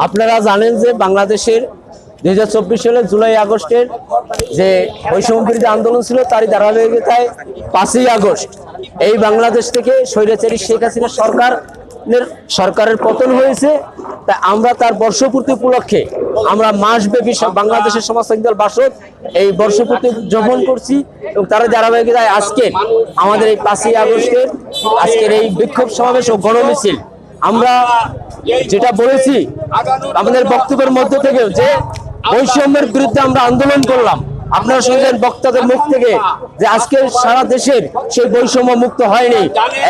আপনারা জানেন যে বাংলাদেশের 2024 সালের জুলাই আগস্টের যে বৈষম্য বিরোধী আন্দোলন ছিল তারই ধারাবাহিকতায় 5ই আগস্ট এই বাংলাদেশ থেকে স্বৈরাচারী শেখ হাসিনা সরকারের পতন হয়েছে। তাই আমরা তার বর্ষপূর্তি উপলক্ষে আমরা মাসব্যাপী বাংলাদেশের সমাজতান্ত্রিক দল বাসদ এই বর্ষপূর্তি উদযাপন করছি এবং তার ধারাবাহিকতায় আজকে আমাদের এই 5ই আগস্টের আজকের এই বিক্ষোভ সমাবেশ ও গণমিছিল আমরা যেটা বলেছি আমাদের বক্তব্যের মধ্য থেকে যে বৈষম্যের বিরুদ্ধে আমরা আন্দোলন করলাম। আপনারা শুনলেন বক্তাদের মুখ থেকে যে আজকে সারা দেশের সেই বৈষম্য মুক্ত হয়নি।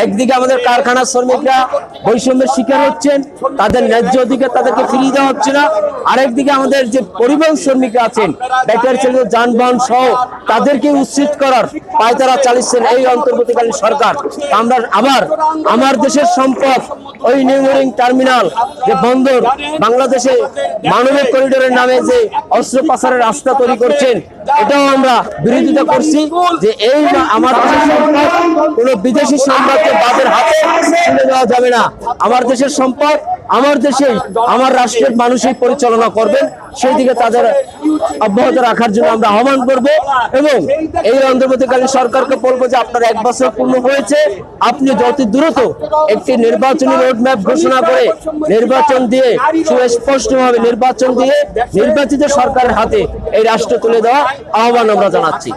একদিকে আমাদের কারখানা শ্রমিকরা বৈষম্যের শিকার হচ্ছেন, তাদের ন্যায্য অধিকার তাদেরকে ফিরিয়ে দেওয়া হচ্ছে না। আরেকদিকে আমাদের যে পরিবহন শ্রমিকরা আছেন, ব্যাটারি চালিত যানবাহন সহ তাদেরকে উচ্ছেদ করার পায়তারা চালিয়েছেন এই অন্তর্বর্তীকালীন সরকার। আমরা আবার আমার দেশের সম্পদ ওই নিউমোরিং টার্মিনাল যে বন্দর বাংলাদেশে মানবিক করিডোরের নামে যে অস্ত্র পাচারের রাস্তা তৈরি করছেন এটাও আমরা বিরোধিতা করছি যে এই আমার দেশের সম্পদ কোন বিদেশি সাম্রাজ্যবাদের হাতে তুলে দেওয়া যাবে না। আমার দেশের সম্পদ আমার দেশেই আমার রাষ্ট্রের মানুষই পরিচালনা করবেন, সেই দিকে তাদের অব্যাহত রাখার জন্য আমরা আহ্বান করব এবং এই অন্তর্বর্তীকালীন সরকারকে বলবো যে আপনার 1 বছর পূর্ণ হয়েছে, আপনি যত দ্রুত একটি নির্বাচনী রোডম্যাপ ঘোষণা করে নির্বাচন দিয়ে সুস্পষ্টভাবে নির্বাচন দিয়ে নির্বাচিত সরকারের হাতে এই রাষ্ট্র তুলে দেওয়া আহ্বান আমরা জানাচ্ছি।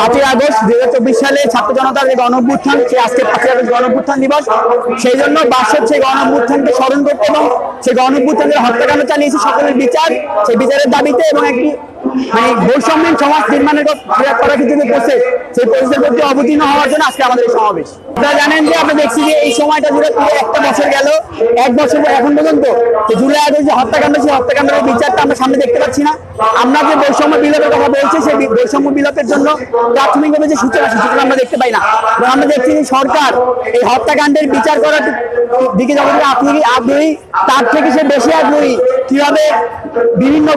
5ই আগস্ট 2024 সালে ছাত্র জনতার যে গণঅভ্যুত্থান, আজকে 5ই আগস্ট গণঅভ্যুত্থান দিবস, সেই জন্য বাসদ সেই গণঅভ্যুত্থানকে স্মরণ করতে এবং সেই গণঅভ্যুত্থানের হত্যাকাণ্ড চালিয়েছে সকলের বিচার, সেই বিচারের দাবিতে এবং একটি বৈষম্যহীন সমাজ নির্মাণের করার ক্ষেত্রে করছে সেই পরিস্থিতির প্রতি অবতীর্ণ হওয়ার জন্য আজকে আমাদের এই সমাবেশ। আপনারা জানেন যে আমরা দেখছি যে এই সময়টা জুড়ে পুরো 1 বছর গেল, 1 বছর এখন পর্যন্ত জুলাই আগস্ট যে হত্যাকাণ্ড, সেই হত্যাকাণ্ডের বিচারটা আমরা সামনে দেখতে পাচ্ছি না। আমরা যে বৈষম্য বিলোপের কথা বলছি সেই বৈষম্য বিলোপের জন্য প্রাথমিকভাবে যে সূচনা আমরা দেখতে পাই না। আমরা দেখছি যে সরকার এই হত্যাকাণ্ডের বিচার করার দিকে যখন আগ্রহী তার থেকে সে বেশি আগ্রহী কিভাবে বিভিন্ন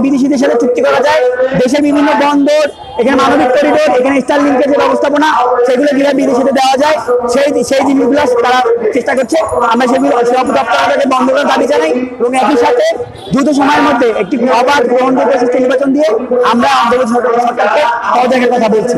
বিদেশিদের সাথে চুক্তি করা যায়, দেশের বিভিন্ন বন্দর, এখানে মানবিক করিডোর, এখানে স্টার লিঙ্কের যে ব্যবস্থাপনা সেগুলো কিভাবে বিদেশিতে দেওয়া যায় সেই জিনিসগুলো তারা চেষ্টা করছে। আমরা সেগুলো সব দপ্তর বন্ধ করার দাবি জানাই এবং একই সাথে দ্রুত সময়ের মধ্যে একটি অবাধ গ্রহণযোগ্য সুষ্ঠু নির্বাচন দিয়ে আমরা আন্তর্জাতিক সরকারকে সহযোগের কথা বলছি।